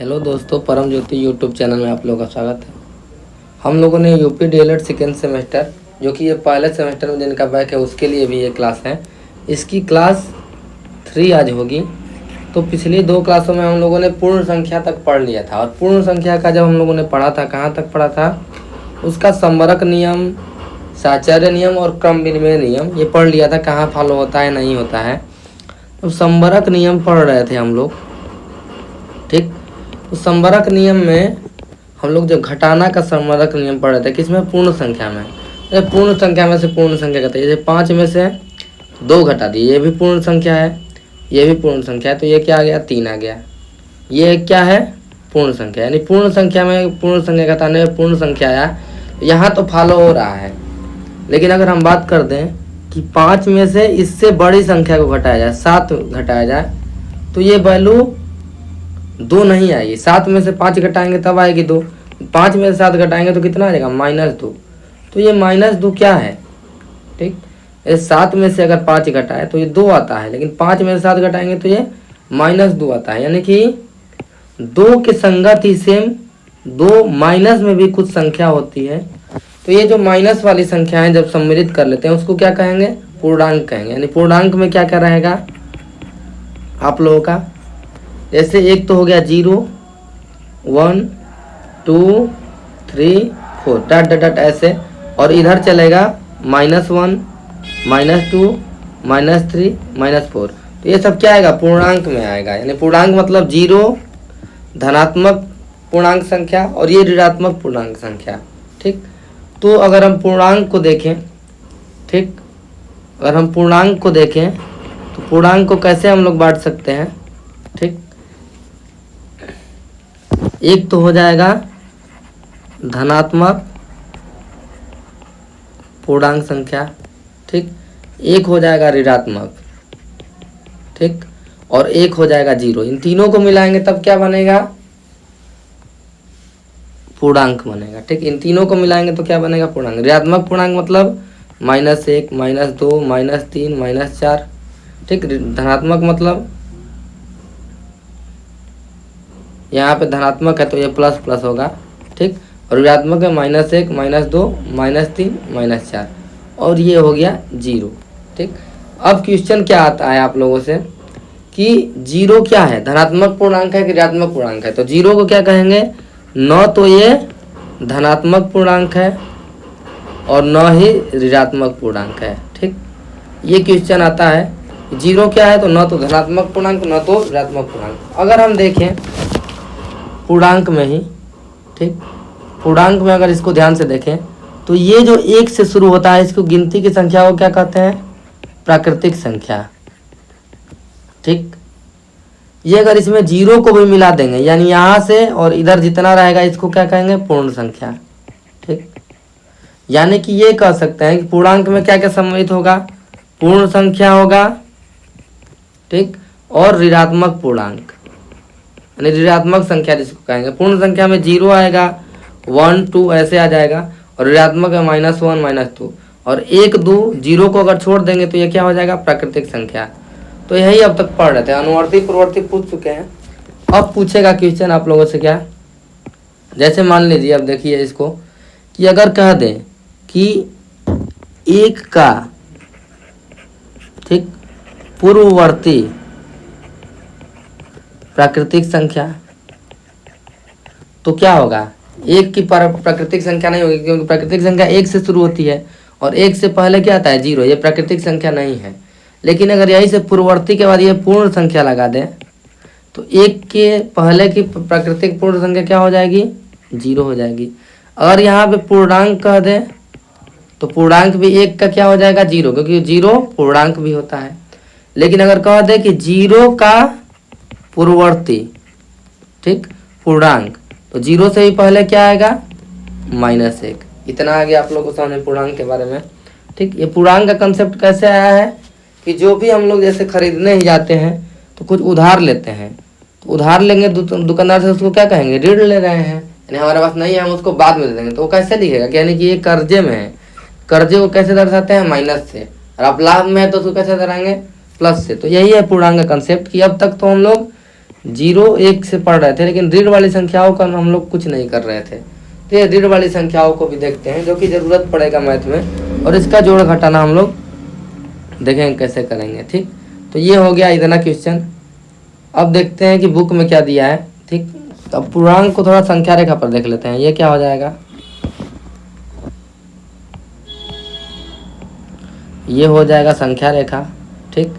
Hello दोस्तों, परम ज्योति YouTube channel में आप लोगों का स्वागत है। हम लोगों ने यूपी डीएलएड सेकेंड सेमेस्टर, जो कि ये पहले सेमेस्टर में जिनका बैक है उसके लिए भी ये क्लास है। इसकी क्लास 3 आज होगी। तो पिछली 2 क्लासों में हम लोगों ने पूर्ण संख्या तक पढ़ लिया था, और पूर्ण संख्या का जब हम लोगों ने पढ़ा था, कहाँ तक पढ़ा था, उसका संवरक नियम, साचार्य नियम और क्रम विनिमय नियम ये पढ़ लिया था, कहाँ फॉलो होता है नहीं होता है। तो संवरक नियम पढ़ रहे थे हम लोग, ठीक। तो संवरक नियम में हम लोग जो घटाना का संवरक नियम पढ़ रहे थे, किसमें? पूर्ण संख्या में। पूर्ण संख्या में से पूर्ण संख्या कहते हैं, जैसे 5 में से 2 घटा दिए, ये भी पूर्ण संख्या है, ये भी पूर्ण संख्या है, तो ये क्या आ गया? 3 आ गया। ये क्या है? पूर्ण संख्या। यानी पूर्ण संख्या में पूर्ण संख्या घटाने में पूर्ण संख्या आया, यहाँ तो फॉलो हो रहा है। लेकिन अगर हम बात कर दें कि 5 में से इससे बड़ी संख्या को घटाया जाए, 7 घटाया जाए, तो ये वैल्यू 2 नहीं आएगी। 7 में से 5 घटाएंगे तब आएगी 2। 5 में से 7 घटाएंगे तो कितना आ जाएगा? -2। तो ये -2 क्या है? ठीक, ये 7 में से अगर 5 घटाए तो ये 2 आता है, लेकिन 5 में से 7 घटाएंगे तो ये -2 आता है। यानी कि 2 के संगत ही सेम 2 माइनस में भी कुछ संख्या होती है। तो ये जो माइनस वाली संख्याएं जब सम्मिलित कर लेते हैं उसको क्या कहेंगे? पूर्णांक कहेंगे। यानी पूर्णांक में क्या क्या रहेगा आप लोगों का? जैसे एक तो हो गया 0, 1, 2, 3, 4 डट डट डट ऐसे, और इधर चलेगा -1, -2, -3, -4। तो ये सब क्या आएगा? पूर्णांक में आएगा। यानी पूर्णांक मतलब 0 धनात्मक पूर्णांक संख्या और ये ऋणात्मक पूर्णांक संख्या, ठीक। तो अगर हम पूर्णांक को देखें, ठीक, अगर हम पूर्णांक को देखें तो पूर्णांक को कैसे हम लोग बांट सकते हैं, ठीक। एक तो हो जाएगा धनात्मक पूर्णांक संख्या, ठीक। एक हो जाएगा ऋणात्मक, ठीक, और एक हो जाएगा 0। इन तीनों को मिलाएंगे तब क्या बनेगा? पूर्णांक बनेगा, ठीक। इन तीनों को मिलाएंगे तो क्या बनेगा? पूर्णांक। ऋणात्मक पूर्णांक मतलब -1, -2, -3, -4, ठीक। धनात्मक मतलब यहाँ पे धनात्मक है तो ये प्लस प्लस होगा, ठीक। और ऋणात्मक है -1, -2, -3, -4, और ये हो गया 0, ठीक। अब क्वेश्चन क्या आता है आप लोगों से कि 0 क्या है? धनात्मक पूर्णांक है कि ऋणात्मक पूर्णांक है? तो 0 को क्या कहेंगे? न तो ये धनात्मक पूर्णांक है और न ही ऋणात्मक पूर्णांक है, ठीक। ये क्वेश्चन आता है 0 क्या है? तो न तो धनात्मक पूर्णांक न तो ऋणात्मक पूर्णांक। अगर हम देखें पूर्णांक में ही, ठीक, पूर्णांक में अगर इसको ध्यान से देखें तो ये जो 1 से शुरू होता है इसको गिनती की संख्या को क्या कहते हैं? प्राकृतिक संख्या, ठीक। ये अगर इसमें 0 को भी मिला देंगे, यानी यहाँ से और इधर जितना रहेगा इसको क्या कहेंगे? पूर्ण संख्या, ठीक। यानी कि ये कह सकते हैं कि पूर्णांक में क्या क्या सम्मिलित होगा? पूर्ण संख्या होगा, ठीक, और ऋणात्मक पूर्णांक यानी ऋणात्मक संख्या जिसको कहेंगे। पूर्ण संख्या में 0 आएगा, 1, 2 ऐसे आ जाएगा, और ऋणात्मक है -1, -2, और 1, 2, 0 को अगर छोड़ देंगे तो ये क्या हो जाएगा? प्राकृतिक संख्या। तो यही अब तक पढ़ रहे थे, अनुवर्ती पूर्ववर्ती पूछ चुके हैं। अब पूछेगा क्वेश्चन आप लोगों से क्या, जैसे मान लीजिए, अब देखिए इसको, कि अगर कह दें कि 1 का, ठीक, पूर्ववर्ती प्राकृतिक संख्या, तो क्या होगा? 1 की प्राकृतिक संख्या नहीं होगी, क्योंकि प्राकृतिक संख्या 1 से शुरू होती है और 1 से पहले क्या आता है? 0। ये प्राकृतिक संख्या नहीं है। लेकिन अगर यहीं से पूर्ववर्ती के बाद ये पूर्ण संख्या लगा दें तो 1 के पहले की प्राकृतिक पूर्ण संख्या क्या हो जाएगी? 0 हो जाएगी। अगर यहाँ पे पूर्णांक कह दें तो पूर्णांक भी 1 का क्या हो जाएगा? 0, क्योंकि 0 पूर्णांक भी होता है। लेकिन अगर कह दें कि 0 का पूर्ववर्ती, ठीक, पूर्णांक, तो 0 से ही पहले क्या आएगा? -1। इतना आ गया आप लोगों को सामने पूर्णांक के बारे में, ठीक। ये पूर्णांक का कंसेप्ट कैसे आया है कि जो भी हम लोग जैसे खरीदने ही जाते हैं तो कुछ उधार लेते हैं, तो उधार लेंगे दुकानदार से, उसको क्या कहेंगे? ऋण ले रहे हैं, यानी हमारे पास नहीं है, हम उसको बाद में दे देंगे। तो वो कैसे लिखेगा? यानी कि ये कर्जे में है, कर्जे को कैसे दर्शाते हैं? माइनस से, और आप लाभ में है तो उसको कैसे दर्शाएंगे? प्लस से। तो यही है पूर्णांक का कंसेप्ट, कि अब तक तो हम लोग जीरो एक से पढ़ रहे थे, लेकिन ऋण वाली संख्याओं का हम लोग कुछ नहीं कर रहे थे। तो ये ऋण वाली संख्याओं को भी देखते हैं, जो कि ज़रूरत पड़ेगा मैथ में, और इसका जोड़ घटाना हम लोग देखेंगे कैसे करेंगे। ठीक, तो ये हो गया इतना क्वेश्चन। अब देखते हैं कि बुक में क्या दिया है। ठीक, तो अब पूर्णांक को थोड़ा संख्या रेखा पर देख लेते हैं। ये क्या हो जाएगा, ये हो जाएगा संख्या रेखा। ठीक,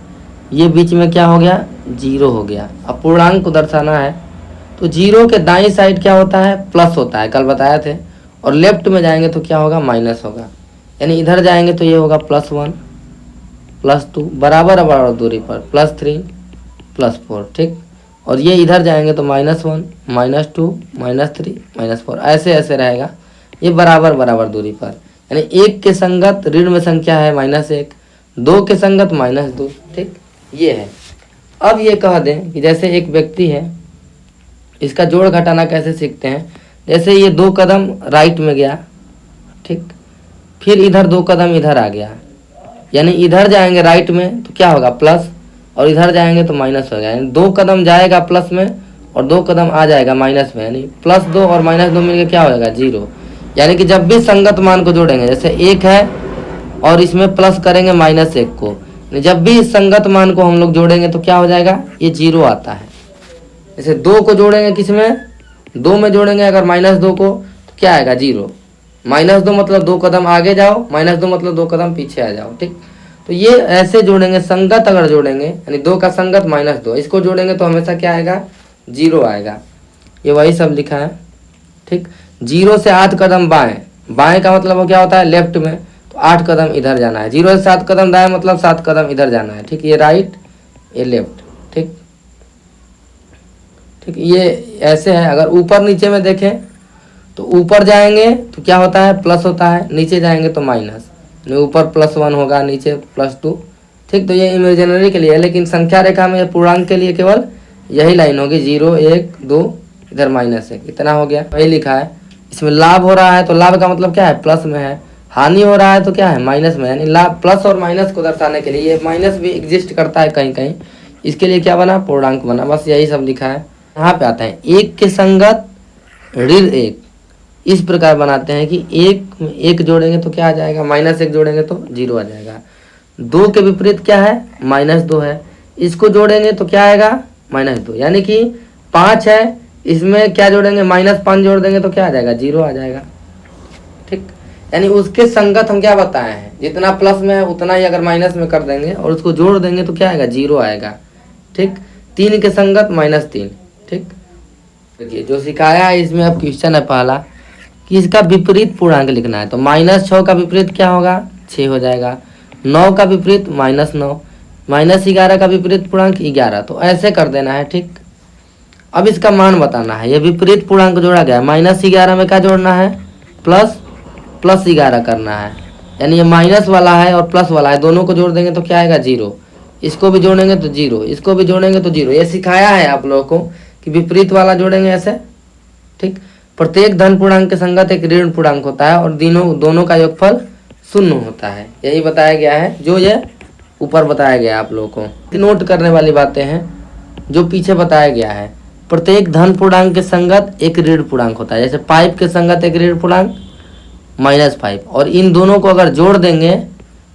ये बीच में क्या हो गया, जीरो हो गया। अब पूर्णांक को दर्शाना है तो जीरो के दाईं साइड क्या होता है, प्लस होता है, कल बताया थे। और लेफ्ट में जाएंगे तो क्या होगा, माइनस होगा। यानी इधर जाएंगे तो ये होगा +1 +2 बराबर बराबर दूरी पर, +3 +4। ठीक, और ये इधर जाएंगे तो -1 -2 -3 -4, ऐसे ऐसे रहेगा, ये बराबर बराबर दूरी पर। यानी एक के संगत ऋण में संख्या है -1, दो के संगत -2। ठीक, ये है। अब ये कह दें कि जैसे एक व्यक्ति है, इसका जोड़ घटाना कैसे सीखते हैं। जैसे ये 2 कदम राइट में गया, ठीक, फिर इधर 2 कदम इधर आ गया, यानी इधर जाएंगे राइट में तो क्या होगा प्लस, और इधर जाएंगे तो माइनस हो गया। यानी 2 कदम जाएगा प्लस में और 2 कदम आ जाएगा माइनस में, यानी +2 और -2 मिलकर क्या हो जाएगा, 0। यानी कि जब भी संगत मान को जोड़ेंगे, जैसे 1 है और इसमें प्लस करेंगे -1 को, जब भी इस संगत मान को हम लोग जोड़ेंगे तो क्या हो जाएगा, ये 0 आता है। जैसे 2 को जोड़ेंगे किस में, 2 में जोड़ेंगे अगर -2 को तो क्या आएगा, 0। -2 मतलब 2 कदम आगे जाओ, -2 मतलब 2 कदम पीछे आ जाओ। ठीक, तो ये ऐसे जोड़ेंगे, संगत अगर जोड़ेंगे यानी 2 का संगत -2, इसको जोड़ेंगे तो हमेशा क्या आएगा, 0 आएगा। ये वही सब लिखा है। ठीक, 0 से 8 कदम बाएं, बाएं का मतलब वो क्या होता है, लेफ्ट में, तो 8 कदम इधर जाना है। 0 से 7 कदम दाएं मतलब 7 कदम इधर जाना है। ठीक, ये राइट ये लेफ्ट। ठीक ठीक, ये ऐसे है। अगर ऊपर नीचे में देखें तो ऊपर जाएंगे तो क्या होता है, प्लस होता है, नीचे जाएंगे तो माइनस, ऊपर +1 होगा, नीचे +2। ठीक, तो ये इमेजिनरी के लिए है, लेकिन संख्या रेखा में पूर्णांक के लिए केवल यही लाइन होगी, 0 1 2 इधर -1, इतना हो गया, वही लिखा है। इसमें लाभ हो रहा है तो लाभ का मतलब क्या है, प्लस में है, हानि हो रहा है तो क्या है, माइनस में। यानी लाभ प्लस और माइनस को दर्शाने के लिए ये माइनस भी एग्जिस्ट करता है कहीं कहीं, इसके लिए क्या बना, पूर्णांक बना। बस यही सब लिखा है। यहाँ पे आता है एक के संगत ऋण 1, इस प्रकार बनाते हैं कि एक जोड़ेंगे तो क्या आ जाएगा, -1 जोड़ेंगे तो 0 आ जाएगा। 2 के विपरीत क्या है, -2 है, इसको जोड़ेंगे तो क्या आएगा, -2। यानी कि 5 है, इसमें क्या जोड़ेंगे, -5 जोड़ देंगे तो क्या आ जाएगा, 0 आ जाएगा। ठीक, यानी उसके संगत हम क्या बताए हैं, जितना प्लस में है उतना ही अगर माइनस में कर देंगे और उसको जोड़ देंगे तो क्या आएगा, 0 आएगा। ठीक, 3 के संगत -3। ठीक, देखिए जो सिखाया है इसमें अब क्वेश्चन है पहला कि इसका विपरीत पूर्णांक लिखना है। तो -6 का विपरीत क्या होगा, 6 हो जाएगा। 9 का विपरीत -9, -11 का विपरीत पूर्णांक 11। तो ऐसे कर देना है। ठीक, अब इसका मान बताना है। ये विपरीत पूर्णांक जोड़ा गया है, -11 में क्या जोड़ना है, +11 करना है। यानी ये माइनस वाला है और प्लस वाला है, दोनों को जोड़ देंगे तो क्या आएगा, 0। इसको भी जोड़ेंगे तो 0, इसको भी जोड़ेंगे तो 0। ये सिखाया है आप लोगों को कि विपरीत वाला जोड़ेंगे ऐसे। ठीक, प्रत्येक धन पूर्णांक के संगत एक ऋण पूर्णांक होता है और दोनों का योगफल 0 होता है। यही बताया गया है, जो ये ऊपर बताया गया आप लोगों को। नोट करने वाली बातें हैं जो पीछे बताया गया है। प्रत्येक धन पूर्णांक के संगत एक ऋण पूर्णांक होता है। जैसे 5 के संगत एक ऋण पूर्णांक -5, और इन दोनों को अगर जोड़ देंगे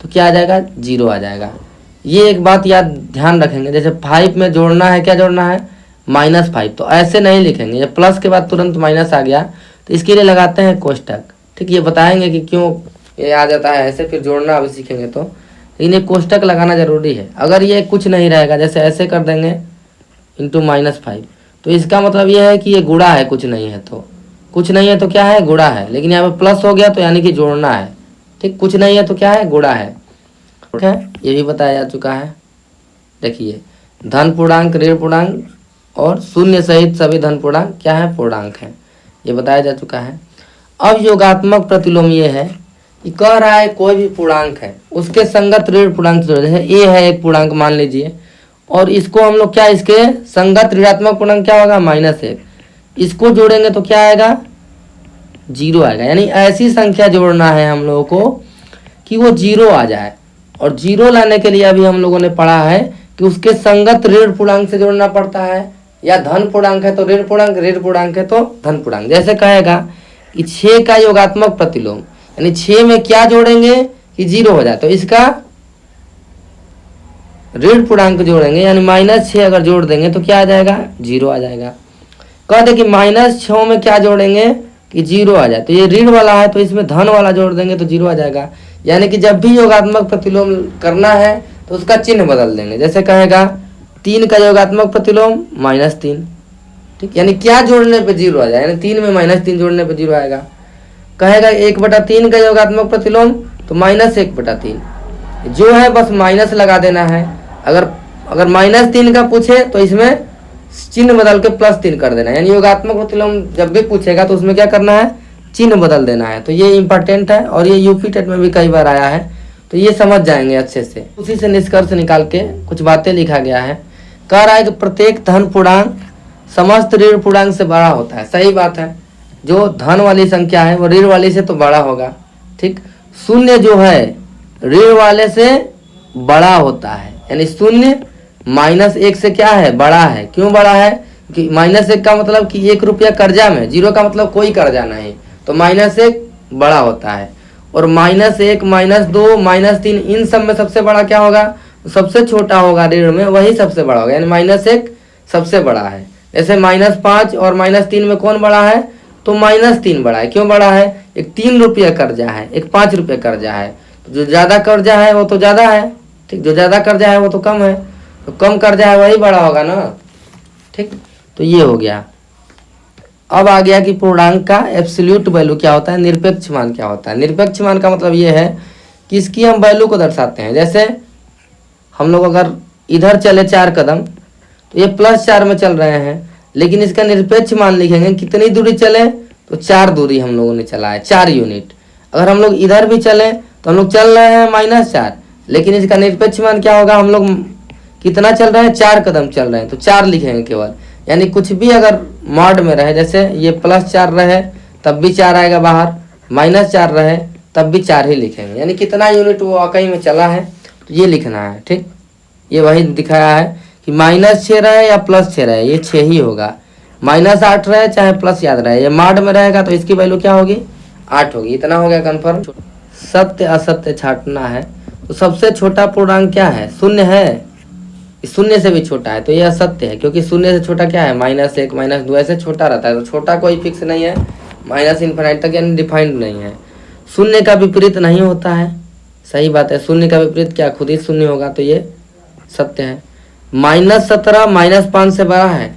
तो क्या आ जाएगा, 0 आ जाएगा। ये एक बात याद ध्यान रखेंगे, जैसे 5 में जोड़ना है, क्या जोड़ना है, -5, तो ऐसे नहीं लिखेंगे। जब प्लस के बाद तुरंत माइनस आ गया तो इसके लिए लगाते हैं कोष्टक। ठीक, ये बताएंगे कि क्यों ये आ जाता है ऐसे, फिर जोड़ना अभी सीखेंगे तो, लेकिन ये कोष्टक लगाना जरूरी है। अगर ये कुछ नहीं रहेगा, जैसे ऐसे कर देंगे इंटू -5, तो इसका मतलब ये है कि ये गुणा है, कुछ नहीं है तो, कुछ नहीं है तो क्या है, गुणा है। लेकिन यहाँ पे प्लस हो गया तो यानी कि जोड़ना है। ठीक, कुछ नहीं है तो क्या है, गुणा है। ठीक है, ये भी बताया जा चुका है। देखिए धन पूर्णांक, ऋण पूर्णांक और शून्य सहित सभी धन पूर्णांक क्या है, पूर्णांक है, ये बताया जा चुका है। अब योगात्मक प्रतिलोम ये है कि कह रहा है कोई भी पूर्णांक है उसके संगत ऋण पूर्णांक जोड़ है। ए है एक पूर्णांक मान लीजिए, और इसको हम लोग क्या, इसके संगत ऋणात्मक पूर्णांक क्या होगा, -1, इसको जोड़ेंगे तो क्या आएगा, 0 आएगा। यानी ऐसी संख्या जोड़ना है हम लोगों को कि वो 0 आ जाए। और 0 लाने के लिए अभी हम लोगों ने पढ़ा है कि उसके संगत ऋण पूर्णांक से जोड़ना पड़ता है, या धन पूर्णांक है तो ऋण पूर्णांक है तो धन पूर्णांक। जैसे कहेगा कि 6 का योगात्मक प्रतिलोम, यानी 6 में क्या जोड़ेंगे कि 0 हो जाए, तो इसका ऋण पूर्णांक जोड़ेंगे, यानी -6 अगर जोड़ देंगे तो क्या आ जाएगा, 0 आ जाएगा। कह दे कि -6 में क्या जोड़ेंगे कि 0 आ जाए, तो ये ऋण वाला है तो इसमें धन वाला जोड़ देंगे तो 0 आ जाएगा। यानी कि जब भी योगात्मक प्रतिलोम करना है तो उसका चिन्ह बदल देंगे। जैसे कहेगा 3 का योगात्मक प्रतिलोम -3, ठीक, यानी क्या जोड़ने पे 0 आ जाए, यानी 3 में -3 जोड़ने पे 0 आएगा। कहेगा 1/3 का योगात्मक प्रतिलोम तो -1/3, जो है बस माइनस लगा देना है। अगर -3 का पूछे तो इसमें चिन्ह बदल के +3 कर देना है, यानी योगात्मक प्रतिलोम जब भी पूछेगा तो उसमें क्या करना है, चिन्ह बदल देना है। तो ये इंपॉर्टेंट है और ये यूपी टेट में भी कई बार आया है, तो ये समझ जाएंगे अच्छे से। उसी से निष्कर्ष निकाल के कुछ बातें लिखा गया है। कह रहा है कि प्रत्येक धन पूर्णांक समस्त ऋण पूर्णांक से बड़ा होता है। सही बात है, जो धन वाली संख्या है वो ऋण वाली से तो बड़ा होगा, ठीक। शून्य जो है ऋण वाले से बड़ा होता है, यानी शून्य -1 से क्या है, बड़ा है। क्यों बड़ा है कि -1 का मतलब कि 1 रुपया कर्जा में, 0 का मतलब कोई कर्जा नहीं, तो -1 बड़ा होता है। और -1, -2, -3 इन सब में सबसे बड़ा क्या होगा, सबसे छोटा होगा ऋण में, वही सबसे बड़ा होगा, यानी -1 सबसे बड़ा है। जैसे -5 और -3 में कौन बड़ा है, तो -3 बड़ा है। क्यों बड़ा है, एक 3 रुपया कर्जा है, एक 5 रुपया कर्जा है, तो जो ज़्यादा कर्जा है वो तो ज़्यादा है, ठीक, जो ज़्यादा कर्जा है वो तो कम है, तो कम कर्जा है वही बड़ा होगा ना, ठीक। तो ये हो गया। अब आ गया कि पूर्णांक का एब्सोल्यूट वैल्यू क्या होता है, निरपेक्ष मान क्या होता है। निरपेक्ष मान का मतलब ये है कि इसकी हम वैल्यू को दर्शाते हैं। जैसे हम लोग अगर इधर चले 4 कदम तो ये +4 में चल रहे हैं, लेकिन इसका निरपेक्ष मान लिखेंगे कितनी दूरी चले, तो 4 दूरी हम लोगों ने चला है, 4 यूनिट। अगर हम लोग इधर भी चले तो हम लोग चल रहे हैं -4, लेकिन इसका निरपेक्ष मान क्या होगा, हम लोग कितना चल रहे हैं, 4 कदम चल रहे हैं, तो 4 लिखेंगे केवल। यानी कुछ भी अगर मॉड में रहे, जैसे ये +4 रहे तब भी 4 आएगा बाहर, -4 रहे तब भी 4 ही लिखेंगे, यानी कितना यूनिट वो वाकई में चला है तो ये लिखना है, ठीक। ये वही दिखाया है कि -6 रहे या +6 रहे, ये 6 ही होगा। -8 रहे चाहे प्लस याद रहे, ये मॉड में रहेगा तो इसकी वैल्यू क्या होगी, 8 होगी। इतना हो गया कन्फर्म। सत्य असत्य छांटना है, तो सबसे छोटा पूर्णांक क्या है, शून्य है, शून्य से भी छोटा है, तो ये असत्य है, क्योंकि शून्य से छोटा क्या है, -1, -2 ऐसे छोटा रहता है, तो छोटा कोई फिक्स नहीं है, ∞ तक यानी डिफाइंड नहीं है। शून्य का विपरीत नहीं होता है, सही बात है, शून्य का विपरीत क्या, खुद ही शून्य होगा, तो ये सत्य है। -17 -5 से बड़ा है,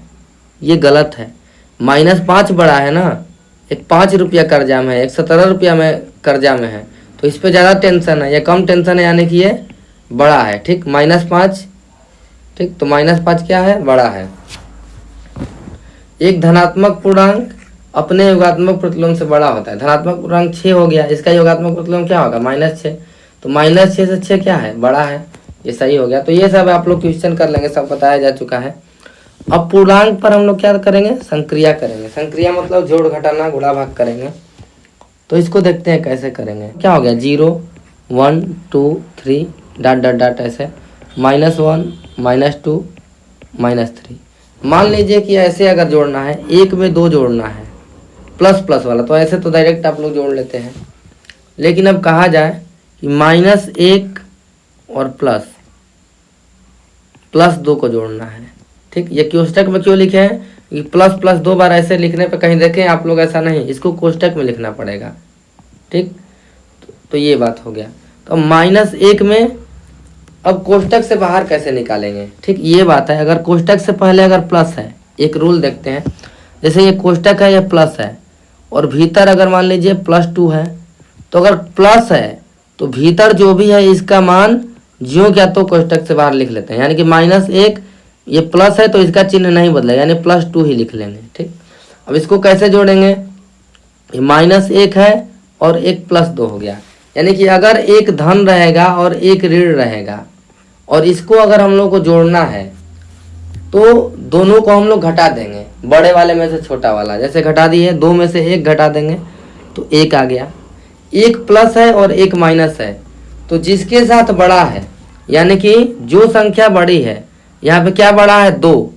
ये गलत है। -5 बड़ा है ना, एक 5 रुपया कर्जा में है, एक 17 रुपया में कर्जा में है, तो इस पे ज़्यादा टेंशन है, ये कम टेंशन है, यानी कि ये बड़ा है, ठीक। -5, ठीक, तो -5 क्या है, बड़ा है। एक धनात्मक पूर्णांक अपने योगात्मक प्रतिलोम से बड़ा होता है। धनात्मक पूर्णांक 6 हो गया, इसका योगात्मक प्रतिलोम क्या होगा, -6, तो -6 से 6 क्या है, बड़ा है, ये सही हो गया। तो ये सब आप लोग क्वेश्चन कर लेंगे, सब बताया जा चुका है। अब पूर्णांक पर हम लोग क्या करेंगे, संक्रिया करेंगे। संक्रिया मतलब जोड़ घटाना गुणा भाग करेंगे, तो इसको देखते हैं कैसे करेंगे। क्या हो गया, 0 1 2 3 डॉट डॉट डॉट ऐसे, -1 -2 -3। मान लीजिए कि ऐसे अगर जोड़ना है, 1 में 2 जोड़ना है, प्लस वाला, तो ऐसे तो डायरेक्ट आप लोग जोड़ लेते हैं। लेकिन अब कहा जाए कि -1 और +2 को जोड़ना है, ठीक। ये कोष्टक में क्यों लिखे हैं कि प्लस 2 बार ऐसे लिखने पे कहीं देखें आप लोग, ऐसा नहीं, इसको कोष्टक में लिखना पड़ेगा, ठीक। तो ये बात हो गया। तो -1 में अब कोष्टक से बाहर कैसे निकालेंगे, ठीक, ये बात है। अगर कोष्टक से पहले अगर प्लस है, एक रूल देखते हैं, जैसे ये कोष्टक है, ये प्लस है, और भीतर अगर मान लीजिए +2 है, तो अगर प्लस है तो भीतर जो भी है इसका मान ज्यों क्या तो कोष्टक से बाहर लिख लेते हैं, यानी कि -1, ये प्लस है तो इसका चिन्ह नहीं बदलेगा, यानी +2 ही लिख लेंगे, ठीक। अब इसको कैसे जोड़ेंगे, ये -1 है और एक +2 हो गया, यानी कि अगर एक धन रहेगा और एक ऋण रहेगा और इसको अगर हम लोग को जोड़ना है तो दोनों को हम लोग घटा देंगे, बड़े वाले में से छोटा वाला, जैसे घटा दिए, 2 में से 1 घटा देंगे तो 1 आ गया। एक प्लस है और एक माइनस है, तो जिसके साथ बड़ा है, यानी कि जो संख्या बड़ी है, यहाँ पे क्या बड़ा है, 2,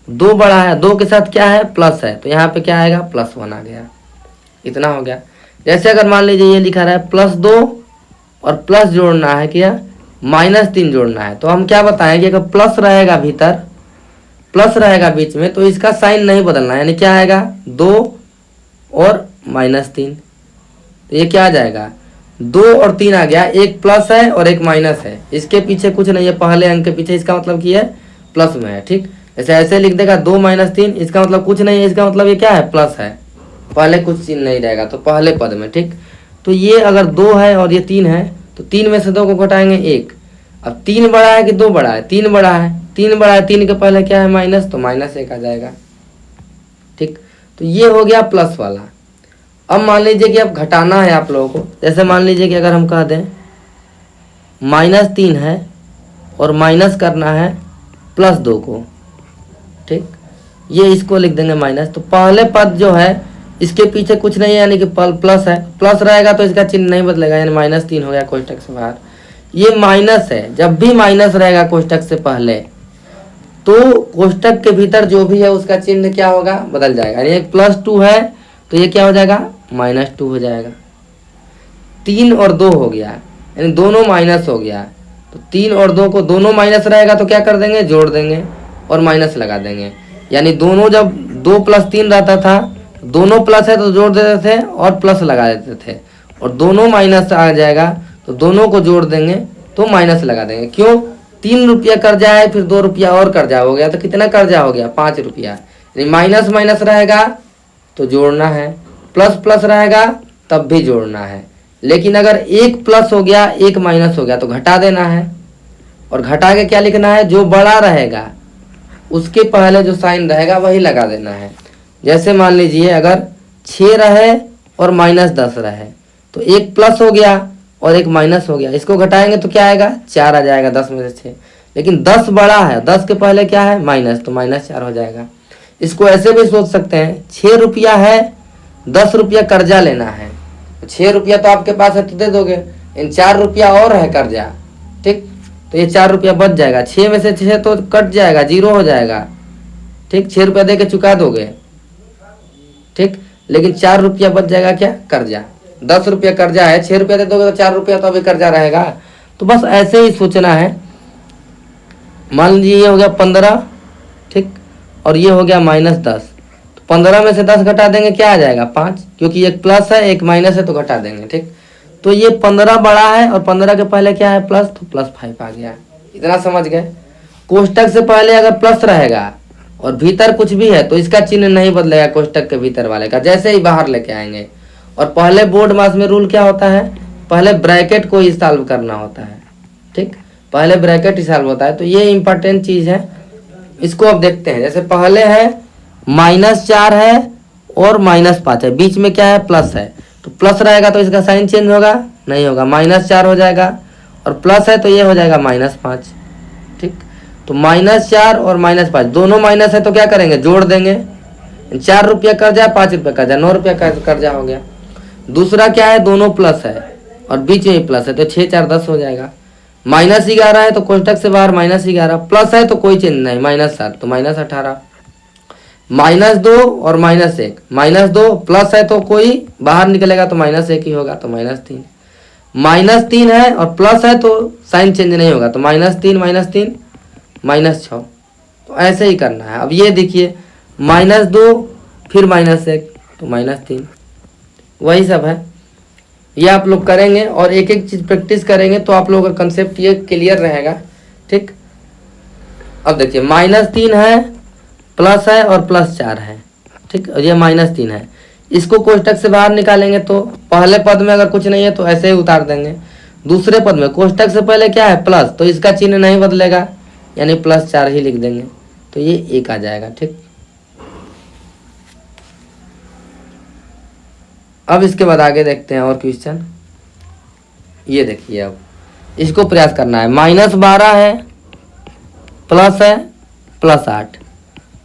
2 बड़ा है, 2 के साथ क्या है प्लस है, तो यहाँ पे क्या आएगा +1 आ गया। इतना हो गया। जैसे अगर मान लीजिए ये लिखा रहा है +2 और प्लस जोड़ना है क्या -3 जोड़ना है, तो हम क्या बताएं कि अगर प्लस रहेगा भीतर, प्लस रहेगा बीच में, तो इसका साइन नहीं बदलना है, यानी क्या आएगा 2 और -3। तो ये क्या आ जाएगा 2 और 3 आ गया, एक प्लस है और एक माइनस है, इसके पीछे कुछ नहीं है, पहले अंक के पीछे, इसका मतलब कि है प्लस में है। ठीक, जैसे ऐसे लिख देगा 2 - 3, इसका मतलब कुछ नहीं है, इसका मतलब ये क्या है प्लस है, पहले कुछ चिन्ह नहीं रहेगा तो पहले पद में। ठीक, तो ये अगर 2 है और ये 3 है तो 3 में से 2 को घटाएंगे 1। अब 3 बड़ा है कि 2 बड़ा है, 3 बड़ा है, 3 बड़ा है, 3 के पहले क्या है माइनस, तो -1 आ जाएगा। ठीक, तो ये हो गया प्लस वाला। अब मान लीजिए कि अब घटाना है आप लोगों को, जैसे मान लीजिए कि अगर हम कह दें -3 है और माइनस करना है +2 को। ठीक, ये इसको लिख देंगे माइनस, तो पहले पद जो है इसके पीछे कुछ नहीं है, यानी कि प्लस है, प्लस रहेगा तो इसका चिन्ह नहीं बदलेगा, यानी -3 हो गया कोष्टक से बाहर। ये माइनस है, जब भी माइनस रहेगा कोष्टक से पहले तो कोष्टक के भीतर जो भी है उसका चिन्ह क्या होगा बदल जाएगा, यानी एक +2 है तो ये क्या हो जाएगा -2 हो जाएगा। 3 और 2 हो गया, यानी दोनों माइनस हो गया, तो 3 और 2 को दोनों माइनस रहेगा तो क्या कर देंगे जोड़ देंगे और माइनस लगा देंगे, यानी दोनों जब 2 + 3 रहता था, दोनों प्लस है तो जोड़ देते थे और प्लस लगा देते थे, और दोनों माइनस आ जाएगा तो दोनों को जोड़ देंगे तो माइनस लगा देंगे। क्यों, 3 रुपया कर्जा है, फिर 2 रुपया और कर्जा हो गया, तो कितना कर्जा हो गया 5 रुपया, यानी माइनस माइनस रहेगा तो जोड़ना है, प्लस प्लस रहेगा तब भी जोड़ना है। लेकिन अगर एक प्लस हो गया एक माइनस हो गया तो घटा देना है, और घटा के क्या लिखना है, जो बड़ा रहेगा उसके पहले जो साइन रहेगा वही लगा देना है। जैसे मान लीजिए अगर 6 रहे और -10 रहे, तो एक प्लस हो गया और एक माइनस हो गया, इसको घटाएंगे तो क्या आएगा 4 आ जाएगा 10 में से 6। लेकिन 10 बड़ा है, 10 के पहले क्या है माइनस, तो -4 हो जाएगा। इसको ऐसे भी सोच सकते हैं, 6 रुपया है, 10 रुपया कर्जा लेना है, 6 रुपया तो आपके पास है तो दे दोगे, इन 4 रुपया और है कर्जा। ठीक, तो ये 4 रुपया बच जाएगा, 6 में से 6 तो कट जाएगा, 0 हो जाएगा। ठीक, 6 रुपया दे के चुका दोगे। ठीक, लेकिन 4 रुपया बच जाएगा क्या कर्जा, 10 रुपया कर्जा है, 6 रुपया दे दोगे तो 4 रुपया तो अभी कर्जा रहेगा। तो बस ऐसे ही सोचना है। मान लीजिए ये हो गया 15, ठीक, और ये हो गया -10, तो 15 में से 10 घटा देंगे क्या आ जाएगा 5, क्योंकि एक प्लस है एक माइनस है तो घटा देंगे। ठीक, तो ये 15 बड़ा है और 15 के पहले क्या है प्लस, तो +5 आ गया। इतना समझ गए। कोष्टक से पहले अगर प्लस रहेगा और भीतर कुछ भी है तो इसका चिन्ह नहीं बदलेगा कोष्टक के भीतर वाले का, जैसे ही बाहर लेके आएंगे। और पहले बोर्ड मास में रूल क्या होता है, पहले ब्रैकेट को ही सॉल्व करना होता है। ठीक, पहले ब्रैकेट ही सॉल्व होता है, तो ये इंपॉर्टेंट चीज है। इसको अब देखते हैं, जैसे पहले है -4 है और -5 है, बीच में क्या है प्लस है, तो प्लस रहेगा तो इसका साइन चेंज होगा नहीं होगा, -4 हो जाएगा, और प्लस है तो ये हो जाएगा -5। ठीक, तो -4 और -5 दोनों माइनस है तो क्या करेंगे जोड़ देंगे, 4 रुपया कर्जा 5 रुपया कर्जा, 9 रुपया कर्जा हो गया। दूसरा क्या है दोनों प्लस है और बीच में ही प्लस है, तो 6 4 10 हो जाएगा। -11 है तो कोष्टक से बाहर -11, प्लस है तो कोई चिन्ह नहीं, -7 तो -18, -2 और -1, -2 प्लस है तो कोई बाहर निकलेगा तो -1 ही होगा, तो -3, -3 है और प्लस है तो साइन चेंज नहीं होगा, तो -3 -3 -6, तो ऐसे ही करना है। अब ये देखिए -2 फिर -1 तो -3, वही सब है। ये आप लोग करेंगे और एक एक चीज प्रैक्टिस करेंगे तो आप लोगों का कंसेप्ट ये क्लियर रहेगा। ठीक, अब देखिए -3 है, प्लस है और +4 है। ठीक, और ये -3 है, इसको कोष्टक से बाहर निकालेंगे तो पहले पद में अगर कुछ नहीं है तो ऐसे ही उतार देंगे। दूसरे पद में कोष्टक से पहले क्या है प्लस, तो इसका चिन्ह नहीं बदलेगा, यानी +4 ही लिख देंगे, तो ये 1 आ जाएगा। ठीक, अब इसके बाद आगे देखते हैं और क्वेश्चन। ये देखिए, अब इसको प्रयास करना है। -12 है, प्लस है +8,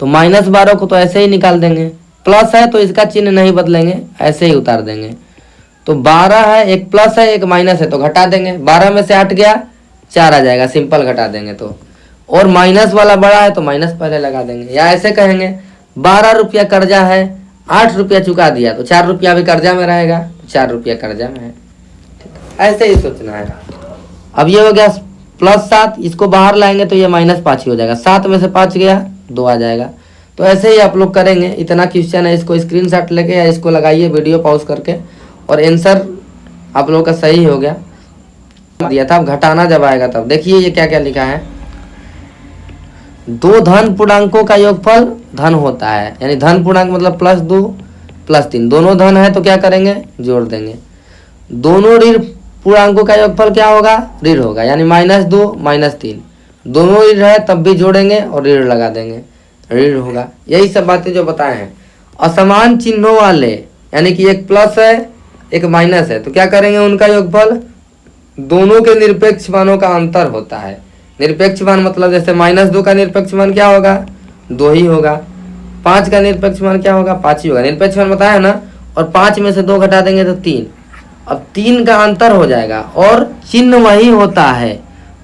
तो -12 को तो ऐसे ही निकाल देंगे, प्लस है तो इसका चिन्ह नहीं बदलेंगे, ऐसे ही उतार देंगे। तो 12 है, एक प्लस है एक माइनस है तो घटा देंगे, 12 में से 8 गया 4 आ जाएगा, सिंपल घटा देंगे। तो और माइनस वाला बड़ा है तो माइनस पहले लगा देंगे। या ऐसे कहेंगे 12 रुपया कर्जा है, 8 रुपया चुका दिया तो 4 रुपया भी कर्जा में रहेगा, 4 रुपया कर्जा में है। ऐसे ही सोचना है। अब ये हो गया +7, इसको बाहर लाएंगे तो ये -5 ही हो जाएगा। 7 में से 5 गया 2 आ जाएगा। तो ऐसे ही आप लोग करेंगे। इतना क्वेश्चन है, इसको स्क्रीनशॉट लेके या इसको लगाइए वीडियो पॉज करके, और आंसर आप लोगों का सही हो गया। दिया था। अब घटाना जब आएगा तब देखिए ये क्या क्या लिखा है। 2 धन पूर्णांकों का योगफल धन होता है, यानी धन पूर्णांक मतलब +2 +3 दोनों धन है तो क्या करेंगे, जोड़ देंगे। दोनों ऋण पूर्णांकों का योगफल क्या होगा, ऋण होगा, यानी -2 -3 दोनों ऋण है तब भी जोड़ेंगे और ऋण लगा देंगे, ऋण होगा। यही सब बातें जो बताए हैं। असमान चिन्हों वाले, यानी कि एक प्लस है एक माइनस है तो क्या करेंगे, उनका योगफल दोनों के निरपेक्ष मानों का अंतर होता है। निरपेक्ष मान मतलब जैसे -2 का निरपेक्ष मान क्या होगा, 2 ही होगा। 5 का निरपेक्ष मान क्या होगा, 5 ही होगा। निरपेक्ष मान बताया ना। और 5 में से 2 घटा देंगे तो 3। अब 3 का अंतर हो जाएगा और चिन्ह वही होता है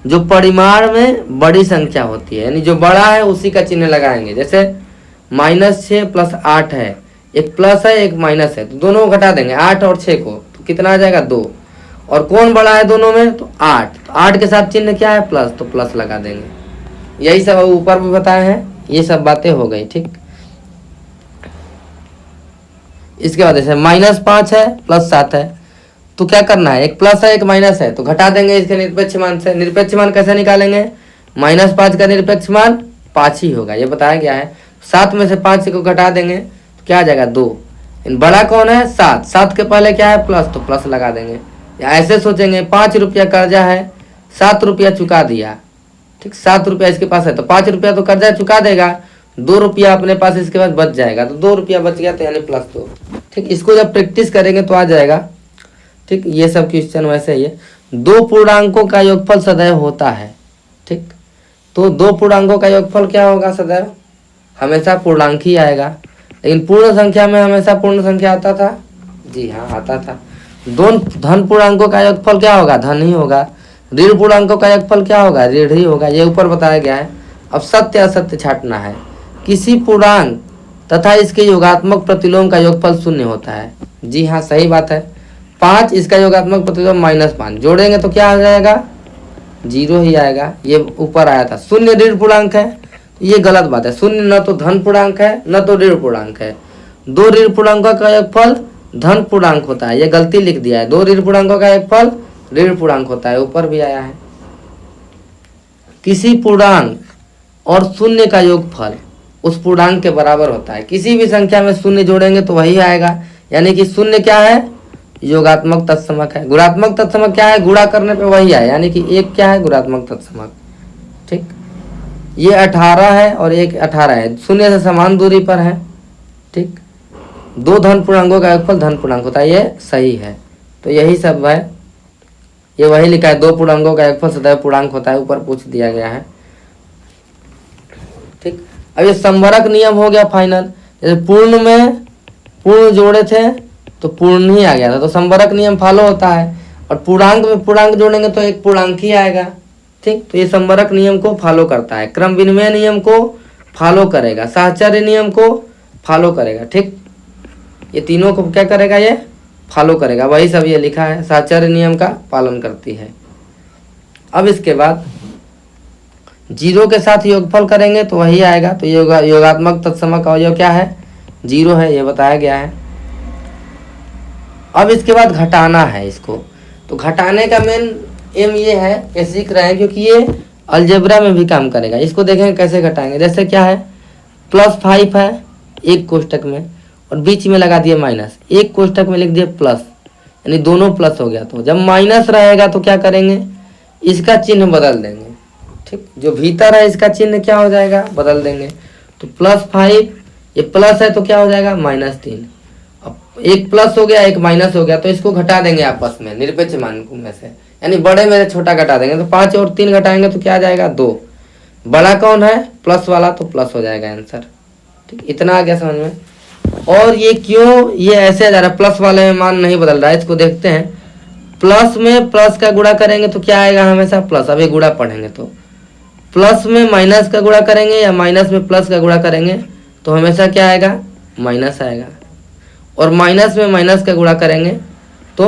जो परिमाण में बड़ी संख्या होती है, यानी जो बड़ा है उसी का चिन्ह लगाएंगे। जैसे -6 + 8 है, एक प्लस है एक माइनस है तो दोनों घटा देंगे 8 और 6 को, तो कितना आ जाएगा 2। और कौन बड़ा है दोनों में, तो 8। तो 8 के साथ चिन्ह क्या है, प्लस, तो प्लस लगा देंगे। यही सब ऊपर भी बताए हैं, ये सब बातें हो गई। ठीक, इसके बाद जैसे -5 है +7 है तो क्या करना है, एक प्लस है एक माइनस है तो घटा देंगे इसके निरपेक्ष मान से। निरपेक्ष मान कैसे निकालेंगे, -5 का निरपेक्ष मान 5 ही होगा, ये बताया गया है। 7 में से 5 को घटा देंगे तो क्या आ जाएगा 2। बड़ा कौन है, 7। 7 के पहले क्या है, प्लस, तो प्लस लगा देंगे। या ऐसे सोचेंगे 5 रुपया कर्जा है, 7 रुपया चुका दिया। ठीक, 7 रुपया इसके पास है तो 5 रुपया तो कर्जा चुका देगा, 2 रुपया अपने पास इसके पास बच जाएगा, तो 2 रुपया बच गया तो यानी +2। ठीक, इसको जब प्रैक्टिस करेंगे तो आ जाएगा। ठीक, ये सब क्वेश्चन वैसे ही है। 2 पूर्णांकों का योगफल सदैव होता है। ठीक, तो 2 पूर्णांकों का योगफल क्या होगा, सदैव हमेशा पूर्णांक ही आएगा। लेकिन पूर्ण संख्या में हमेशा पूर्ण संख्या आता था, जी हाँ आता था। 2 धन पूर्णांकों का योगफल क्या होगा, धन ही होगा। ऋण पूर्णांकों का योगफल क्या होगा, ऋण ही होगा, ये ऊपर बताया गया है। अब सत्य असत्य छांटना है। किसी पूर्णांक तथा इसके योगात्मक प्रतिलोम का योगफल 0 होता है। जी हाँ सही बात है। 5 इसका योगात्मक प्रतिलोम -5 जोड़ेंगे तो क्या आ जाएगा, 0 ही आएगा। ये ऊपर आया था। 0 ऋण पूर्णांक है, ये गलत बात है। 0 न तो धन पूर्णांक है न तो ऋण पूर्णांक है। 2 ऋण पूर्णांकों का योगफल धन पूर्णांक होता है, ये गलती लिख दिया है। 2 ऋण पूर्णांकों का योगफल ऋण पूर्णांक होता है, ऊपर भी आया है। किसी पूर्णांक और 0 का योगफल उस पूर्णांक के बराबर होता है। किसी भी संख्या में 0 जोड़ेंगे तो वही आएगा, यानी कि 0 क्या है, योगात्मक तत्समक है। गुणात्मक तत्समक क्या है, गुणा करने पे वही है, यानी कि 1 क्या है, गुणात्मक तत्समक। ठीक, ये 18 है और 1 18 है, 0 से समान दूरी पर है। ठीक, 2 धन पूर्णांकों का योगफल धन पूर्णांक होता है, ये सही है। तो यही सब है, ये वही लिखा है। 2 पूर्णांकों का योगफल सदैव पूर्णांक होता है, ऊपर पूछ दिया गया है। ठीक, अब ये संवरक नियम हो गया फाइनल। जैसे पूर्ण में पूर्ण जोड़े थे तो पूर्ण ही आ गया था, तो संवरक नियम फॉलो होता है। और पूर्णांक में पूर्णांक जोड़ेंगे तो एक पूर्णांक ही आएगा। ठीक, तो ये संवरक नियम को फॉलो करता है, क्रम विनिमय नियम को फॉलो करेगा, साहचर्य नियम को फॉलो करेगा। ठीक, ये तीनों को क्या करेगा, ये फॉलो करेगा। वही सब ये लिखा है, साहचर्य नियम का पालन करती है। अब इसके बाद 0 के साथ योगफल करेंगे तो वही आएगा। तो योगात्मक तत्समक अवयव क्या है, 0 है, ये बताया गया है। अब इसके बाद घटाना है इसको। तो घटाने का मेन एम ये है, कैसे सीख रहे हैं, क्योंकि ये अलजेब्रा में भी काम करेगा। इसको देखेंगे कैसे घटाएंगे। जैसे क्या है, +5 है एक कोष्टक में और बीच में लगा दिए माइनस, एक कोष्टक में लिख दिए प्लस, यानी दोनों प्लस हो गया। तो जब माइनस रहेगा तो क्या करेंगे, इसका चिन्ह बदल देंगे। ठीक, जो भीतर है इसका चिन्ह क्या हो जाएगा, बदल देंगे। तो +5, ये प्लस है तो क्या हो जाएगा, -3। अब एक प्लस हो गया एक माइनस हो गया, तो इसको घटा देंगे आपस में निरपेक्ष मान में से, यानी बड़े में से छोटा घटा देंगे। तो 5 और 3 घटाएंगे तो क्या आ जाएगा, 2। बड़ा कौन है, प्लस वाला, तो प्लस हो जाएगा आंसर। ठीक, इतना आ गया समझ में। और ये क्यों ये ऐसे जा रहा है, प्लस वाले में मान नहीं बदल रहा है, इसको देखते हैं। प्लस में प्लस का गुणा करेंगे तो क्या आएगा, हमेशा प्लस। अभी गुणा पढ़ेंगे तो प्लस में माइनस का गुणा करेंगे या माइनस में प्लस का गुणा करेंगे तो हमेशा क्या आएगा, माइनस आएगा, और माइनस में माइनस का गुणा करेंगे तो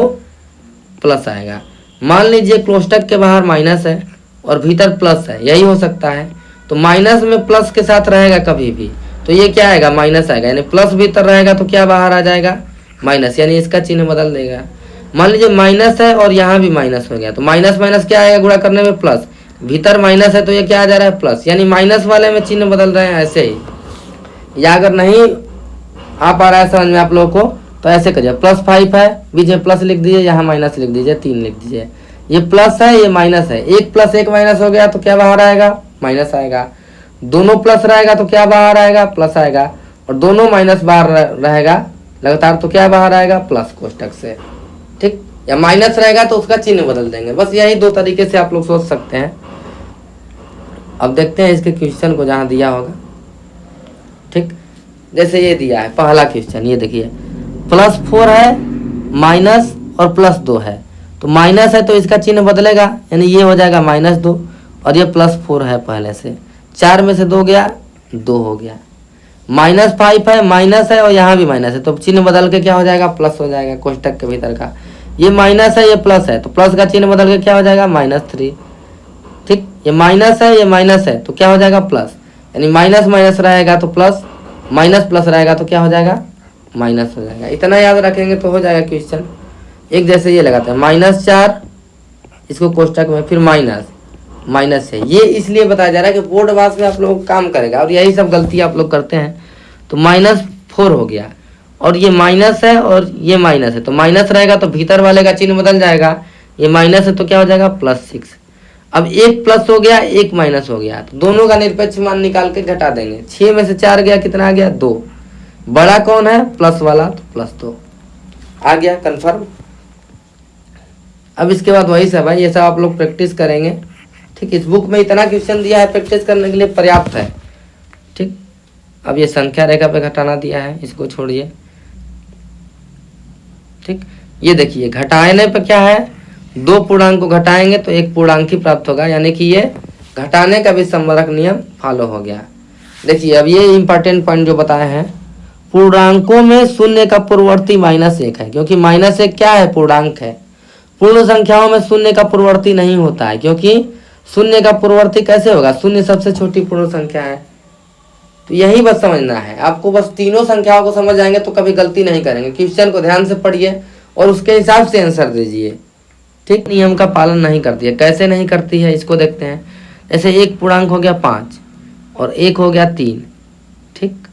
प्लस आएगा। मान लीजिए कोष्टक के बाहर माइनस है और भीतर प्लस है, यही हो सकता है, तो माइनस में प्लस के साथ रहेगा कभी भी तो ये क्या आएगा, माइनस आएगा, यानी प्लस भीतर रहेगा तो क्या बाहर आ जाएगा, माइनस, यानी इसका चिन्ह बदल देगा। मान लीजिए माइनस है और यहाँ भी माइनस हो गया तो माइनस माइनस क्या आएगा गुणा करने में, प्लस, भीतर माइनस है तो ये क्या आ जा रहा है, प्लस, यानी माइनस वाले में चिन्ह बदल रहे हैं। ऐसे ही, या अगर नहीं आ पा रहा है समझ में आप लोगों को तो ऐसे करिए, +5 है, बीच में प्लस लिख दीजिए, यहाँ माइनस लिख दीजिए, 3 लिख दीजिए, ये प्लस है ये माइनस है, 1 + 1 माइनस हो गया तो क्या बाहर आएगा, माइनस आएगा, दोनों प्लस रहेगा तो क्या बाहर आएगा, प्लस आएगा, और दोनों माइनस बाहर रहेगा लगातार तो क्या बाहर आएगा, प्लस कोष्टक से, ठीक, या माइनस रहेगा तो उसका चिन्ह बदल देंगे। बस यही 2 तरीके से आप लोग सोच सकते हैं। अब देखते हैं इसके क्वेश्चन को जहाँ दिया होगा, ठीक, जैसे ये दिया है पहला क्वेश्चन, ये देखिए +4 है माइनस और +2 है, तो माइनस है तो इसका चिन्ह बदलेगा, यानी ये हो जाएगा -2, और ये +4 है पहले से, 4 में से 2 गया, 2 हो गया, -5 है, माइनस है और यहाँ भी माइनस है, तो चिन्ह बदल के क्या हो जाएगा, प्लस हो जाएगा कोष्टक के भीतर का, ये माइनस है ये प्लस है तो प्लस का चिन्ह बदल के क्या हो जाएगा, -3, ठीक, ये माइनस है ये माइनस है तो क्या हो जाएगा, प्लस, यानी माइनस माइनस रहेगा तो प्लस, माइनस प्लस रहेगा तो क्या हो जाएगा, माइनस हो जाएगा। इतना याद रखेंगे तो हो जाएगा क्वेश्चन। एक जैसे ये लगाते हैं -4, इसको कोष्टक में, फिर माइनस है, ये इसलिए बताया जा रहा है कि बोर्ड वास में आप लोग काम करेगा और यही सब गलती आप लोग करते हैं। तो -4 हो गया और ये माइनस है और ये माइनस है तो माइनस रहेगा तो भीतर वाले का चिन्ह बदल जाएगा, ये माइनस है तो क्या हो जाएगा, +6। अब एक प्लस हो गया एक माइनस हो गया तो दोनों का निरपेक्ष मान निकाल के घटा देंगे, 6 में से 4 गया, कितना आ गया, 2, बड़ा कौन है, प्लस वाला, तो +2 आ गया कंफर्म। अब इसके बाद वही सब है, ये सब आप लोग प्रैक्टिस करेंगे, ठीक, इस बुक में इतना क्वेश्चन दिया है प्रैक्टिस करने के लिए पर्याप्त है, ठीक। अब ये संख्या रेखा पे घटाना दिया है, इसको छोड़िए, ठीक, ये देखिए घटाने पे क्या है, 2 पूर्णांक को घटाएंगे तो 1 पूर्णांक ही प्राप्त होगा, यानी कि ये घटाने का भी संवरक नियम फॉलो हो गया। देखिए अब ये इंपॉर्टेंट पॉइंट जो बताए हैं, पूर्णांकों में शून्य का पूर्ववर्ती -1 है, क्योंकि -1 क्या है, पूर्णांक है। पूर्ण संख्याओं में शून्य का पूर्ववर्ती नहीं होता है, क्योंकि शून्य का पूर्ववर्ती कैसे होगा, शून्य सबसे छोटी पूर्ण संख्या है। तो यही बस समझना है आपको, बस तीनों संख्याओं को समझ जाएंगे तो कभी गलती नहीं करेंगे। क्वेश्चन को ध्यान से पढ़िए और उसके हिसाब से आंसर दीजिए, ठीक। नियम का पालन नहीं करती है, कैसे नहीं करती है इसको देखते हैं। जैसे एक पूर्णांक हो गया 5 और एक हो गया 3, ठीक,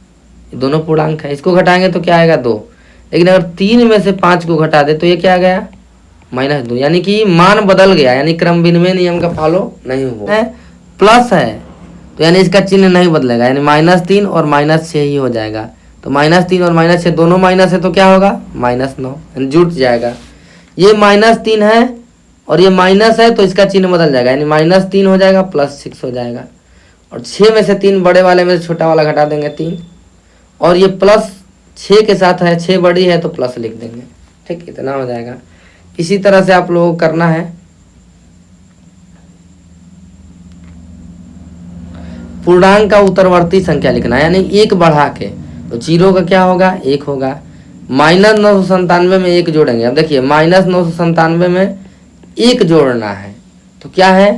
दोनों पूर्णांक है, इसको घटाएंगे तो क्या आएगा, 2, लेकिन अगर 3 में से 5 को घटा दे तो ये क्या आ गया, -2, यानी कि मान बदल गया, यानी क्रम विनिमय नियम का फॉलो नहीं हुआ है। प्लस है तो यानी इसका चिन्ह नहीं बदलेगा, यानी -3 और -6 ही हो जाएगा, तो -3 और -6 दोनों माइनस है तो क्या होगा, -9, यानी जुट जाएगा। ये -3 है और ये माइनस है तो इसका चिन्ह बदल जाएगा, यानी -3 हो जाएगा, +6 हो जाएगा, और 6 में से 3 बड़े वाले में से छोटा वाला घटा देंगे 3, और ये +6 के साथ है, 6 बड़ी है तो प्लस लिख देंगे, ठीक, इतना हो जाएगा। इसी तरह से आप लोगों को करना है। पूर्णांक का उत्तरवर्ती संख्या लिखना है, यानी 1 बढ़ा के, तो 0 का क्या होगा, 1 होगा। -997 में 1 जोड़ेंगे। अब देखिए -997 में 1 जोड़ना है तो क्या है,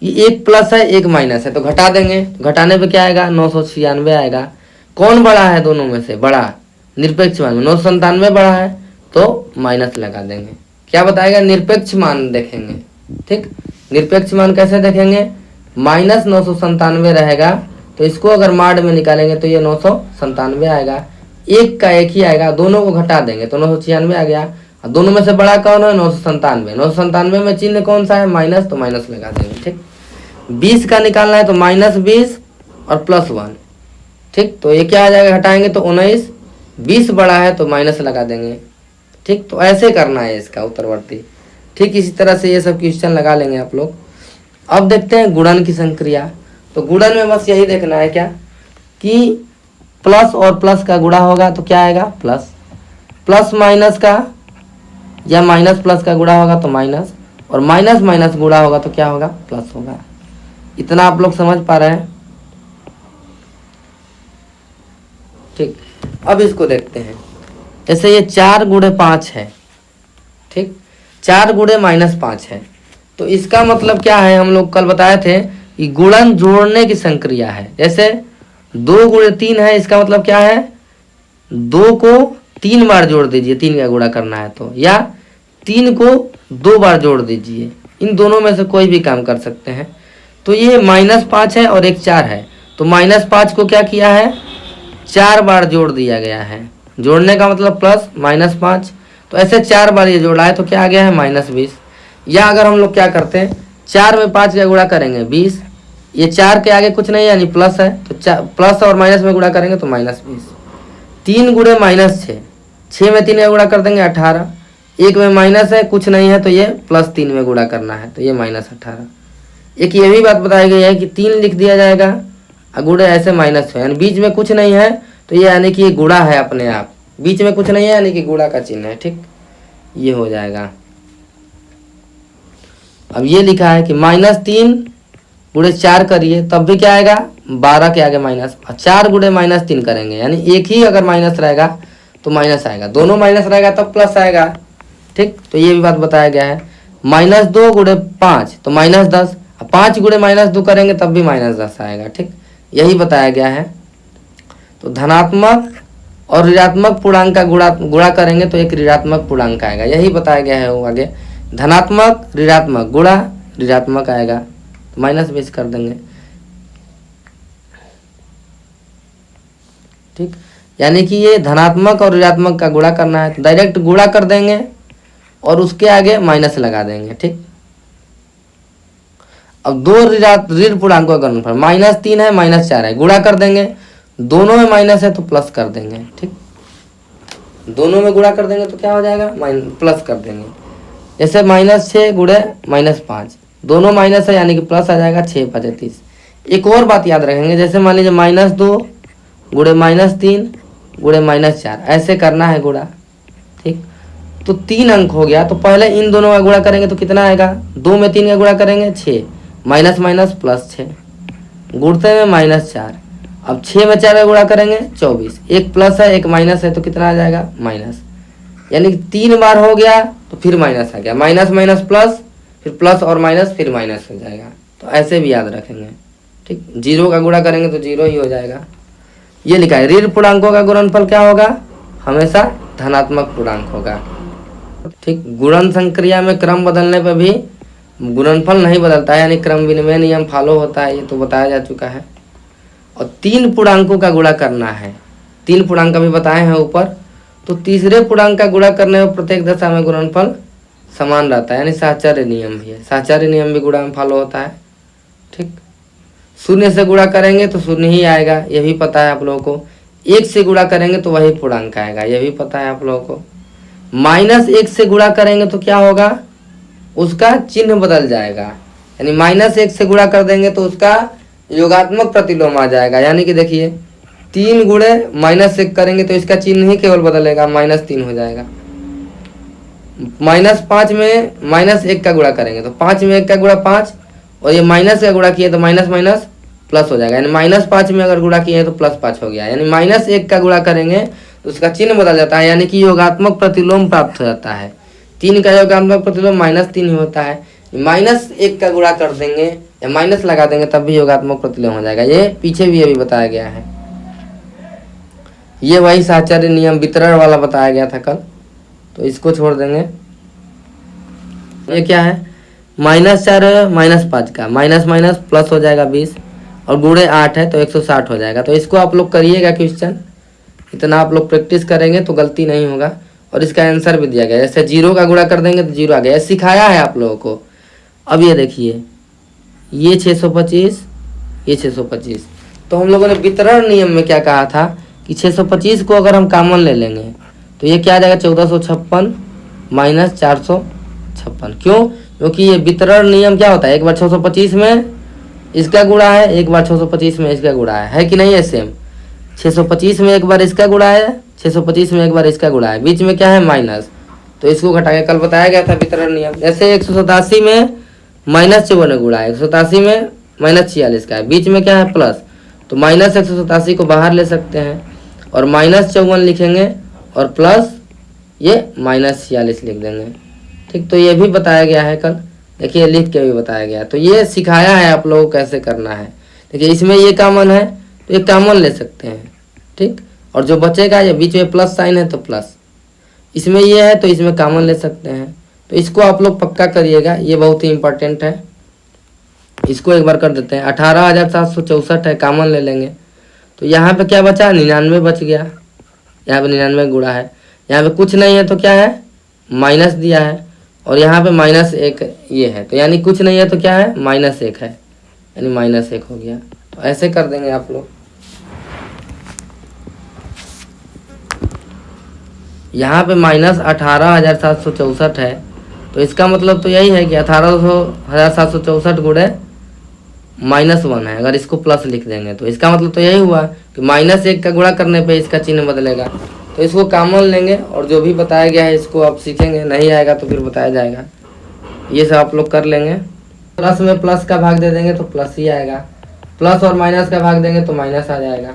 ये 1 प्लस है 1 माइनस है तो घटा देंगे, तो घटाने पे क्या आएगा, 996 आएगा। कौन बड़ा है दोनों में से, बड़ा, निरपेक्ष मान में 997 बड़ा है तो माइनस लगा देंगे। क्या बताएगा, निरपेक्ष मान देखेंगे, ठीक। निरपेक्ष मान कैसे देखेंगे, -997 रहेगा तो इसको अगर माड में निकालेंगे तो ये 997 आएगा, 1 का 1 ही आएगा, दोनों को घटा देंगे तो 996 आ गया। और दोनों में से बड़ा कौन है, 997, 997 में चिन्ह कौन सा है, माइनस, तो माइनस लगा देंगे, ठीक। 20 का निकालना है तो -20 और +1, ठीक, तो ये क्या आ जाएगा, घटाएंगे तो 19, 20 बड़ा है तो माइनस लगा देंगे, ठीक। तो ऐसे करना है इसका उत्तरवर्ती, ठीक। इसी तरह से ये सब क्वेश्चन लगा लेंगे आप लोग। अब देखते हैं गुणन की संक्रिया। तो गुणन में बस यही देखना है क्या, कि प्लस और प्लस का गुणा होगा तो क्या आएगा, प्लस, प्लस माइनस का या माइनस प्लस का गुणा होगा तो माइनस, और माइनस माइनस गुणा होगा तो क्या होगा, प्लस होगा। इतना आप लोग समझ पा रहे हैं? ठीक, अब इसको देखते हैं। जैसे ये 4 गुणे 5 है, ठीक, 4 गुणे -5 है, तो इसका मतलब क्या है? हम लोग कल बताए थे कि गुणन जोड़ने की संक्रिया है। जैसे 2 गुणे 3 है, इसका मतलब क्या है? 2 को 3 बार जोड़ दीजिए, 3 का गुणा करना है तो, या 3 को 2 बार जोड़ दीजिए। इन दोनों में से कोई भी काम कर सकते हैं। तो ये -5 है और एक 4 है, तो -5 को क्या किया है? 4 बार जोड़ दिया गया है। जोड़ने का मतलब प्लस -5, तो ऐसे 4 बार ये जोड़ा है, तो क्या आ गया है? -20। या अगर हम लोग क्या करते हैं, 4 में 5 का गुणा करेंगे 20, ये 4 के आगे कुछ नहीं यानी प्लस है, तो प्लस और माइनस में गुणा करेंगे तो -20। 3 गुणे -6, 6 में 3 का गुणा कर देंगे 18, 1 में माइनस है कुछ नहीं है, तो ये +3 में गुणा करना है, तो ये -18। एक ये भी बात बताई गई है कि 3 लिख दिया जाएगा और गुणे ऐसे माइनस है, यानी बीच में कुछ नहीं है, तो ये यानी कि ये गुणा है अपने आप, बीच में कुछ नहीं है यानी कि गुणा का चिन्ह है। ठीक, ये हो जाएगा। अब ये लिखा है कि -3 गुणे 4 करिए तब भी क्या आएगा? 12 के आगे माइनस, 4 गुणे -3 करेंगे यानी एक ही अगर माइनस रहेगा तो माइनस आएगा, दोनों माइनस रहेगा तब प्लस आएगा। ठीक, तो ये भी बात बताया गया है। -2 गुणे 5 तो -10, 5 गुणे -2 करेंगे तब भी -10 आएगा। ठीक, यही बताया गया है। तो धनात्मक और ऋणात्मक पूर्णांक का गुणा करेंगे तो एक ऋणात्मक पूर्णांक आएगा, यही बताया गया है। वो आगे धनात्मक ऋणात्मक गुणा ऋणात्मक आएगा, तो -20 कर देंगे। ठीक, यानी कि ये धनात्मक और ऋणात्मक का गुणा करना है तो डायरेक्ट गुणा कर देंगे और उसके आगे माइनस लगा देंगे। ठीक, अब दो ऋण पूर्णांकों का गुणनफल -3 है -4 है, गुणा कर देंगे, दोनों में माइनस है तो प्लस कर देंगे। ठीक, दोनों में गुणा कर देंगे तो क्या हो जाएगा? प्लस कर देंगे। जैसे -6 गुणे -5, दोनों माइनस है यानी कि प्लस आ जाएगा, 6 5 30। एक और बात याद रखेंगे, जैसे मान लीजिए -2 गुणे -3 गुणे -4 ऐसे करना है गुणा। ठीक, तो 3 अंक हो गया, तो पहले इन दोनों का गुणा करेंगे तो कितना आएगा? 2 में 3 का गुणा करेंगे 6, माइनस माइनस प्लस 6, गुणते में -4। अब 6 में 4 का गुणा करेंगे 24, एक प्लस है एक माइनस है तो कितना आ जाएगा? माइनस, यानी कि 3 बार हो गया तो फिर माइनस आ गया, माइनस माइनस प्लस, फिर प्लस और माइनस फिर माइनस हो जाएगा। तो ऐसे भी याद रखेंगे। ठीक, 0 का गुणा करेंगे तो 0 ही हो जाएगा। ये लिखा है ऋण पूर्णांकों का गुणनफल क्या होगा? हमेशा धनात्मक पूर्णांक होगा। ठीक, गुणन संक्रिया में क्रम बदलने पर भी गुणनफल नहीं बदलता है, यानी क्रम विनिमय नियम फॉलो होता है, ये तो बताया जा चुका है। और 3 पूर्णांकों का गुणा करना है, 3 पूर्णांक भी बताए हैं ऊपर। तो तीसरे पूर्णांक का गुणा करने में प्रत्येक दशा में गुणनफल समान रहता है, यानी साहचर्य नियम भी है, साहचर्य नियम भी गुणा में फॉलो होता है। ठीक, 0 से गुणा करेंगे तो 0 ही आएगा, ये भी पता है आप लोगों को। 1 से गुणा करेंगे तो वही पूर्णांक आएगा, ये भी पता है आप लोगों को। -1 से गुणा करेंगे तो क्या होगा? उसका चिन्ह बदल जाएगा, यानी -1 से गुणा कर देंगे तो उसका योगात्मक प्रतिलोम आ जाएगा। यानी कि देखिए 3 गुणे -1 करेंगे तो इसका चिन्ह ही केवल बदलेगा, -3 हो जाएगा। -5 में -1 का गुणा करेंगे तो 5 में 1 का गुणा 5, और ये माइनस का गुणा किए तो माइनस माइनस प्लस हो जाएगा, यानी -5 में अगर गुणा किए तो +5 हो गया। यानी -1 का गुणा करेंगे तो उसका चिन्ह बदल जाता है, यानी कि योगात्मक प्रतिलोम प्राप्त हो जाता है। 3 का योगात्मक प्रतिलोम -3 ही होता है। -1 का गुणा कर देंगे या माइनस लगा देंगे तब भी योगात्मक प्रतिलोम हो जाएगा। ये पीछे भी अभी बताया गया है। ये वही साहचर्य नियम वितरण वाला बताया गया था कल, तो इसको छोड़ देंगे। ये क्या है? -4 -5 का माइनस माइनस प्लस हो जाएगा 20, और गुणे 8 है तो 160 हो जाएगा। तो इसको आप लोग करिएगा क्वेश्चन, इतना आप लोग प्रैक्टिस करेंगे तो गलती नहीं होगा। और इसका आंसर भी दिया गया, जैसे 0 का गुणा कर देंगे तो 0 आ गया, सिखाया है आप लोगों को। अब ये देखिए, ये 625 ये 625, तो हम लोगों ने वितरण नियम में क्या कहा था कि 625 को अगर हम कॉमन ले लेंगे तो ये क्या आ जाएगा? 1456 माइनस 456। क्यों? क्योंकि ये वितरण नियम क्या होता है, एक बार 625 में इसका गुणा है, एक बार 625 में इसका गुणा है कि नहीं है? सेम 625 में एक बार इसका गुणा है, 625 में एक बार इसका गुणा है, बीच में क्या है? माइनस, तो इसको घटा के कल बताया गया था वितरण नियम। जैसे 187 में -54 गुणा है, 187 में -46 का है, बीच में क्या है प्लस, तो -187 को बाहर ले सकते हैं और -54 लिखेंगे और प्लस ये -46 लिख देंगे। ठीक, तो ये भी बताया गया है कल, देखिए लिख के भी बताया गया है। तो ये सिखाया है आप लोगों को कैसे करना है। देखिए इसमें ये कॉमन है तो ये कॉमन ले सकते हैं। ठीक, और जो बचेगा ये बीच में प्लस साइन है तो प्लस, इसमें ये है तो इसमें कॉमन ले सकते हैं। तो इसको आप लोग पक्का करिएगा, ये बहुत ही इंपॉर्टेंट है। इसको एक बार कर देते हैं, 18,764 है, कॉमन ले लेंगे तो यहाँ पे क्या बचा, 99 बच गया। यहाँ पे 99 गुणा है, यहाँ पे कुछ नहीं है तो क्या है माइनस दिया है और यहाँ पे -1 ये है, तो यानी कुछ नहीं है तो क्या है -1 है, यानी -1 हो गया। तो ऐसे कर देंगे आप लोग। यहाँ पे -18,764 है तो इसका मतलब तो यही है कि 18,764 गुणे -1 है। अगर इसको प्लस लिख देंगे तो इसका मतलब तो यही हुआ कि -1 का गुणा करने पे इसका चिन्ह बदलेगा। तो इसको कॉमन लेंगे और जो भी बताया गया है इसको आप सीखेंगे, नहीं आएगा तो फिर बताया जाएगा। ये सब आप लोग कर लेंगे। प्लस में प्लस का भाग दे देंगे तो प्लस ही आएगा, प्लस और माइनस का भाग देंगे तो माइनस आ जाएगा,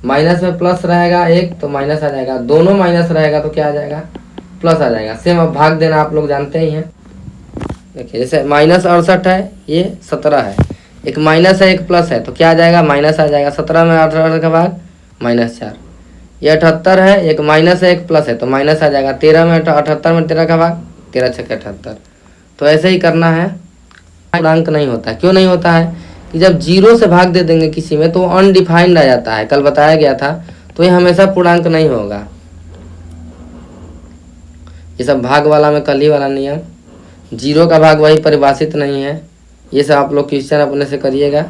माइनस में प्लस रहेगा एक तो माइनस आ जाएगा, दोनों माइनस रहेगा तो क्या आ जाएगा प्लस आ जाएगा। सेम अब भाग देना आप लोग जानते ही हैं। देखिए जैसे -68 है, ये 17 है, एक माइनस है एक प्लस है तो क्या आ जाएगा माइनस आ जाएगा। 17 में 18 का भाग -4, ये 78 है, एक माइनस है एक प्लस है तो माइनस आ जाएगा। 13 में 78 में 13 का भाग 13 छक्के 78। तो ऐसे ही करना है। पूर्णांक नहीं होता है, क्यों नहीं होता है कि जब 0 से भाग दे देंगे किसी में तो अनडिफाइंड आ जाता है, कल बताया गया था। तो ये हमेशा पूर्णांक नहीं होगा। ये सब भाग वाला में कल ही वाला नियम, 0 का भाग वही परिभाषित नहीं है। ये सब आप लोग क्वेश्चन अपने से करिएगा।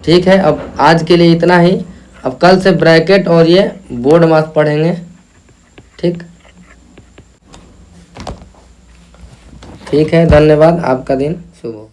ठीक है, अब आज के लिए इतना ही। अब कल से ब्रैकेट और ये बोर्ड मास पढ़ेंगे। ठीक है, धन्यवाद। आपका दिन शुभ हो।